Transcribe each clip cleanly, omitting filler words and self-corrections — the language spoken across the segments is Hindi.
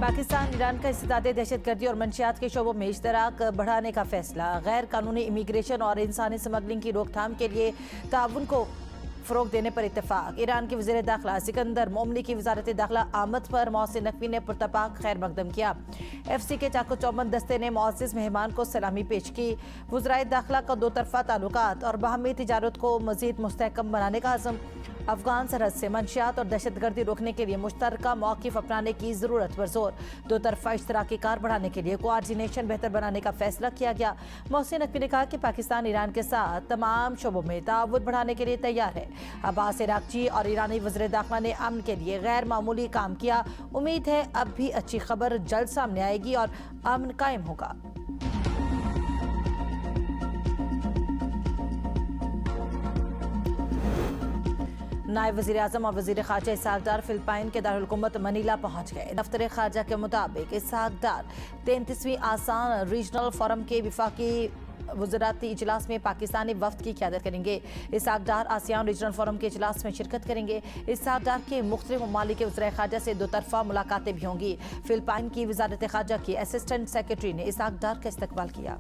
पाकिस्तान ईरान का इस्तेदाद दहशतगर्दी और मंशियात के शोबों में इश्तराक बढ़ाने का फैसला। गैर कानूनी इमिग्रेशन और इंसानी स्मगलिंग की रोकथाम के लिए ताउन को फ़रोग देने पर इत्तेफाक। ईरान के वज़ीर दाखिला सिकंदर मोमनी की वज़ारत दाखिला आमद पर मोहसिन नकवी ने पुरतपाक खैर मकदम किया। FC के चाको चौबंद दस्ते ने मोअज़्ज़िज़ मेहमान को सलामी पेश की। वज़राए दाखिला का दो तरफ़ा ताल्लुकात और बाहमी तिजारत को मज़ीद मुस्तहकम बनाने का अज़म। अफगान सरहद से मंशियात और दहशतगर्दी रोकने के लिए मुश्तरका मौक़िफ़ अपनाने की ज़रूरत पर जोर। दो तरफ़ा इश्तराकी कार बढ़ाने के लिए कोऑर्डिनेशन बेहतर बनाने का फैसला किया गया। मोहसिन नकवी ने कहा कि पाकिस्तान ईरान के साथ तमाम शोबों में ताउन बढ़ाने के लिए तैयार है। अब्बास इराक़ची और ईरानी वज़ीर दाखिला ने अमन के लिए गैर मामूली काम किया। उम्मीद है अब भी अच्छी खबर जल्द सामने आएगी और अमन कायम होगा। नायब वज़ीर आज़म और वज़ीर ख़ारजा इसहाक़ डार फ़िलिपाइन के दारुल हुकूमत मनीला पहुँच गए। दफ्तर ख़ारजा के मुताबिक इसहाक़ डार 33वीं आसान रीजनल फोरम के विफाकी वज़राती इजलास में पाकिस्तानी वफ़द की क़यादत करेंगे। इसहाक़ डार आसियान रीजनल फोरम के इजलास में शिरकत करेंगे। इसहाक़ डार के मुख्तलिफ ममालिक के वज़ीर ख़ारजा से दो तरफ़ा मुलाकातें भी होंगी। फ़िलिपाइन की वज़ारत ख़ारजा की असिस्टेंट सेक्रेटरी ने इसहाक़ डार का इस्तकबाल किया।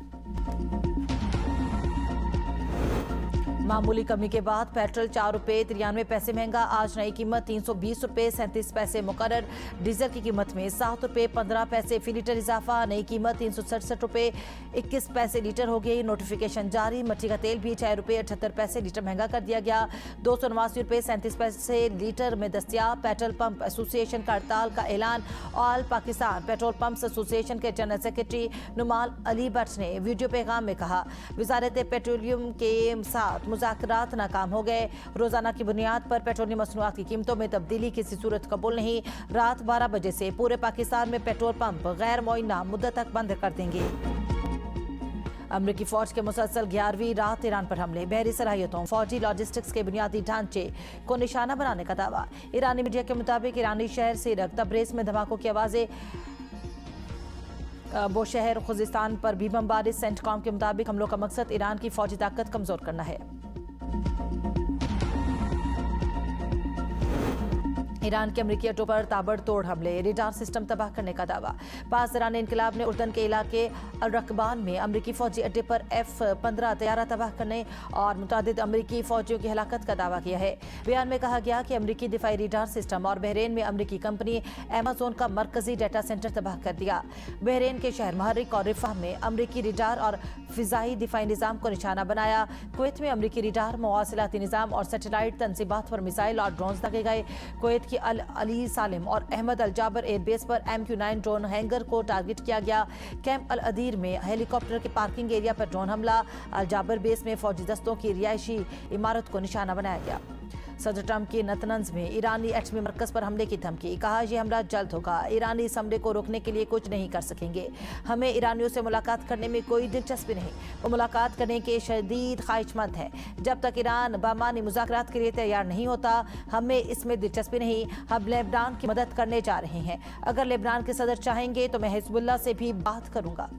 मामूली कमी के बाद पेट्रोल 4 रुपये 93 पैसे महंगा। आज नई कीमत 320 रुपये 37 पैसे मुकर्रर। डीजल की कीमत में 7 रुपये 15 पैसे फी लीटर इजाफा। नई कीमत 367 रुपये 21 पैसे लीटर हो गई। नोटिफिकेशन जारी। मट्टी का तेल भी 6 रुपये 78 पैसे लीटर महंगा कर दिया गया। 289 रुपये 37 पैसे लीटर में दस्तियाब। पेट्रोल पंप एसोसिएशन का हड़ताल का ऐलान। All Pakistan petrol pumps association के जनरल सेक्रेटरी नुमाल अली भट्ट ने वीडियो पैगाम में कहा, वजारत पेट्रोलियम के साथ मुज़ाकरात नाकाम हो गए। रोजाना की बुनियाद पर पेट्रोलियम मसनूआत की कीमतों में तब्दीली किसी सूरत कबूल नहीं। रात 12 बजे से पूरे पाकिस्तान में पेट्रोल पंप गैर मुअय्यना मुद्दत तक बंद कर देंगे। अमरीकी फौज के मुसलसल 11वीं रात ईरान पर हमले। बहरी सलाहियतों फौजी लॉजिस्टिक्स के बुनियादी ढांचे को निशाना बनाने का दावा। ईरानी मीडिया के मुताबिक ईरानी शहर सीरक तब्रेज़ में धमाकों की आवाज़ें। बोशहर खुजिस्तान पर भी बमबारी। सेंटकॉम के मुताबिक हमलों का मकसद ईरान की फौजी ताकत कमजोर करना है। ईरान के अमरीकी अड्डों पर ताबड़तोड़ हमले। रेडार सिस्टम तबाह करने का दावा। पासदारान इनकलाब ने उर्दन के इलाके अल-रकबान में अमरीकी फौजी अड्डे पर F-15 तैयारा तबाह करने और मुतादिद अमरीकी फौजियों की हलाकत का दावा किया है। बयान में कहा गया कि अमरीकी दिफाई रेडार सिस्टम और बहरीन में अमरीकी कंपनी अमेज़न का मरकजी डाटा सेंटर तबाह कर दिया। बहरीन के शहर महरिक और रिफाह में अमरीकी रेडार और फिजाई दिफाई निज़ाम को निशाना बनाया। कुवैत में अमरीकी रेडार मवासिलाती निज़ाम और सैटेलाइट तंसीबात पर मिसाइल और ड्रोन दागे गए। कुवैत की अल अली सालिम और अहमद अल जाबर एयरबेस पर MQ-9 ड्रोन हैंगर को टारगेट किया गया। कैंप अल अदीर में हेलीकॉप्टर के पार्किंग एरिया पर ड्रोन हमला। अल जाबर बेस में फौजी दस्तों की रिहायशी इमारत को निशाना बनाया गया। सदर ट्रंप की नतनज में ईरानी एटमी मरकज पर हमले की धमकी। कहा, यह हमला जल्द होगा। ईरानी इस हमले को रोकने के लिए कुछ नहीं कर सकेंगे। हमें ईरानियों से मुलाकात करने में कोई दिलचस्पी नहीं। वो मुलाकात करने के शदीद ख्वाहिशमंद हैं। जब तक ईरान बामानी मुज़ाकरात के लिए तैयार नहीं होता, हमें इसमें दिलचस्पी नहीं। हम लेबनान की मदद करने जा रहे हैं। अगर लेबनान के सदर चाहेंगे तो मैं हिज़्बुल्लाह से भी बात करूंगा।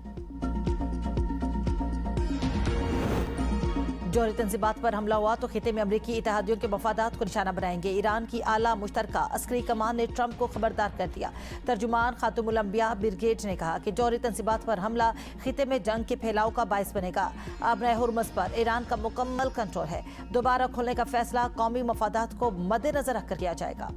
जौहरी तंजीबात पर हमला हुआ तो खिते में अमरीकी इत्तेहादियों के मफादात को निशाना बनाएंगे। ईरान की आला मुश्तरका अस्करी कमान ने ट्रंप को खबरदार कर दिया। तर्जुमान खातुमुल अंबिया ब्रिगेड ने कहा कि जौहरी तंजीबात पर हमला खिते में जंग के फैलाव का बायस बनेगा। आबराए हुर्मुज़ पर ईरान का मुकम्मल कंट्रोल है। दोबारा खोलने का फैसला कौमी मफादात को मद्देनजर रखकर किया जाएगा।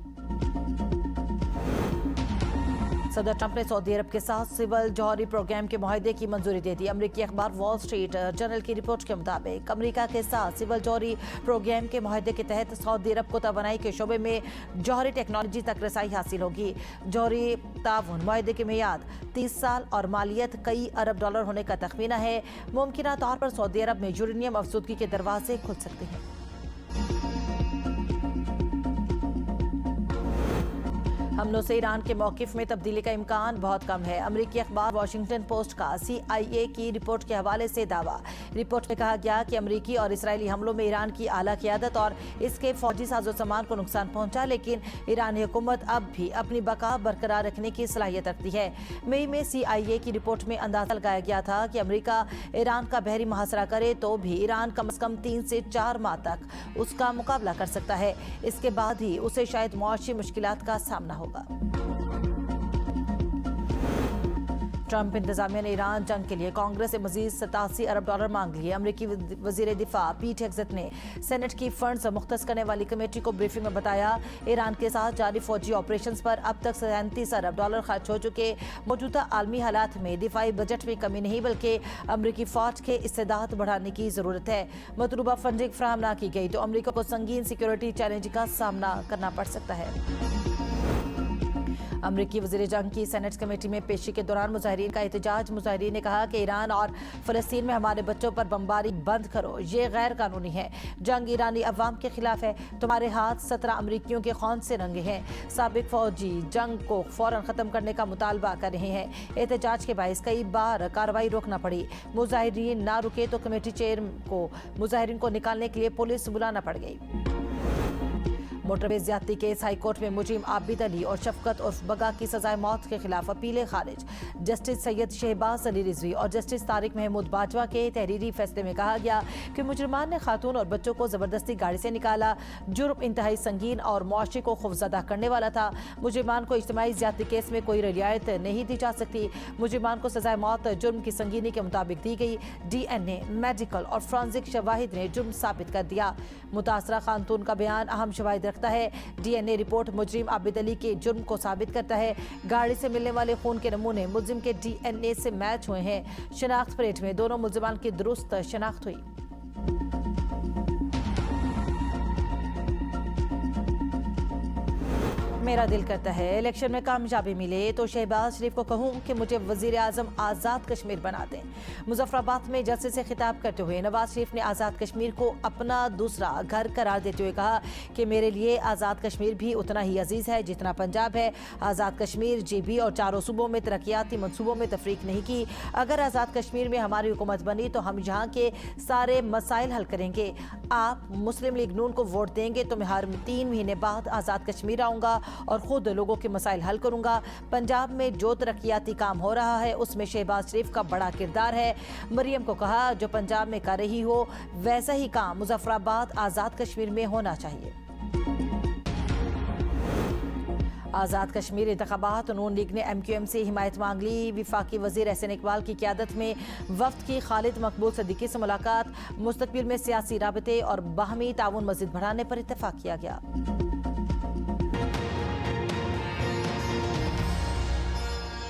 सदर ट्रंप ने सऊदी अरब के साथ सिविल जौहरी प्रोग्राम के मुआहदे की मंजूरी दे दी। अमरीकी अखबार वॉल स्ट्रीट जर्नल की रिपोर्ट के मुताबिक अमरीका के साथ सिविल जौहरी प्रोग्राम के मुआहदे के तहत सऊदी अरब को तवानाई के शोबे में जौहरी टेक्नोलॉजी तक रसाई हासिल होगी। जौहरी ताउन मुआहदे की मियाद 30 साल और मालियत कई अरब डॉलर होने का तखमीना है। मुमकिन तौर पर सऊदी अरब में यूरेनियम अफसुदगी के दरवाजे खुल सकते हैं। हमलों से ईरान के मौक़िफ़ में तब्दीली का इम्कान बहुत कम है। अमरीकी अखबार वाशिंगटन पोस्ट का CIA की रिपोर्ट के हवाले से दावा। रिपोर्ट में कहा गया कि अमरीकी और इसराइली हमलों में ईरान की आला क़यादत और इसके फौजी साजो सामान को नुकसान पहुंचा, लेकिन ईरानी हुकूमत अब भी अपनी बका बरकरार रखने की सलाहियत रखती है। मई में CIA की रिपोर्ट में अंदाजा लगाया गया था कि अमरीका ईरान का बहरी मुहासरा करे तो भी ईरान कम से कम 3 से 4 माह तक उसका मुकाबला कर सकता है। इसके बाद ही उसे शायद मुआशी मुश्किलात का सामना होगा। ट्रंप इंतजामिया ने ईरान जंग के लिए कांग्रेस से मजीद $87 अरब मांग लिए। अमरीकी वजीर दिफा पीट हेग्सेथ ने सेनेट की फंड्स मुख्तस करने वाली कमेटी को ब्रीफिंग में बताया, ईरान के साथ जारी फौजी ऑपरेशन पर अब तक $37 अरब खर्च हो चुके। मौजूदा आलमी हालात में दिफाई बजट में कमी नहीं बल्कि अमरीकी फौज के इस्तेदाद बढ़ाने की जरूरत है। मतलूबा फंडिंग फ्राहम न की गई तो अमरीका को संगीन सिक्योरिटी चैलेंज का सामना करना पड़ सकता है। अमरीकी वजीर जंग की सेनेट कमेटी में पेशी के दौरान मुजाहिरीन का एहतजाज। मुजाहिरीन ने कहा कि ईरान और फलस्तीन में हमारे बच्चों पर बमबारी बंद करो, ये गैर कानूनी है। जंग ईरानी अवाम के खिलाफ है। तुम्हारे हाथ 17 अमरीकियों के खौन से रंगे हैं। साबिक फौजी जंग को फौरन खत्म करने का मुतालबा कर रहे हैं। एहतजाज के बायस कई बार कार्रवाई रोकना पड़ी। मुजाहिरीन ना रुके तो कमेटी चेयर को मुजाहिरीन को निकालने के लिए पुलिस बुलाना पड़ गई। मोटरवे ज्यादती केस हाईकोर्ट में मुजरिम आबिद अली और शफकत उर्फ बगा की सजाए मौत के खिलाफ अपीलें खारिज। जस्टिस सैयद शहबाज अली रिजवी और जस्टिस तारिक महमूद बाजवा के तहरीरी फैसले में कहा गया कि मुजरिमान ने खातून और बच्चों को जबरदस्ती गाड़ी से निकाला। जुर्म इंतहाई संगीन और मुआशरे को खौफजदा करने वाला था। मुजरिमान को इज्तिमाई ज्यादती केस में कोई रियायत नहीं दी जा सकती। मुजरिमान को सजाए मौत जुर्म की संगीनी के मुताबिक दी गई। DNA, मेडिकल और फ्रांसिक शवाहिद ने जुर्म साबित कर दिया। मुतासरा खातून का बयान अहम शवाहिद रखता है। DNA रिपोर्ट मुजरिम आबिद अली के जुर्म को साबित करता है। गाड़ी से मिलने वाले खून के नमूने मुजरिम के DNA से मैच हुए हैं। शनाख्त परेड में दोनों मुलजिमान की दुरुस्त शनाख्त हुई। मेरा दिल करता है इलेक्शन में कामयाबी मिले तो शहबाज शरीफ को कहूं कि मुझे वजीर आजम आज़ाद कश्मीर बना दें। मुजफ्फराबाद में जलसे से खिताब करते हुए नवाज शरीफ ने आज़ाद कश्मीर को अपना दूसरा घर करार देते हुए कहा कि मेरे लिए आज़ाद कश्मीर भी उतना ही अजीज है जितना पंजाब है। आज़ाद कश्मीर GB और चारों सूबों में तरक्याती मनसूबों में तफरीक नहीं की। अगर आज़ाद कश्मीर में हमारी हुकूमत बनी तो हम यहाँ के सारे मसाइल हल करेंगे। आप मुस्लिम लीग नून को वोट देंगे तो मैं हर 3 महीने बाद आज़ाद कश्मीर आऊँगा और खुद लोगों के मसाइल हल करूंगा। पंजाब में जो तरक्याती काम हो रहा है उसमें शहबाज शरीफ का बड़ा किरदार है। मरियम को कहा जो पंजाब में कर रही हो वैसा ही काम मुजफ्फराबाद आज़ाद कश्मीर में होना चाहिए। आज़ाद कश्मीर इंतखाबात नून लीग ने MQM से हिमायत मांग ली। विफाकी वजीर एहसन इकबाल की क़यादत में वफ्द की खालिद मकबूल सिद्दीकी से मुलाकात। मुस्तकबिल में सियासी राबते और बाहमी ताउन मज़ीद बढ़ाने पर इत्तफाक किया गया।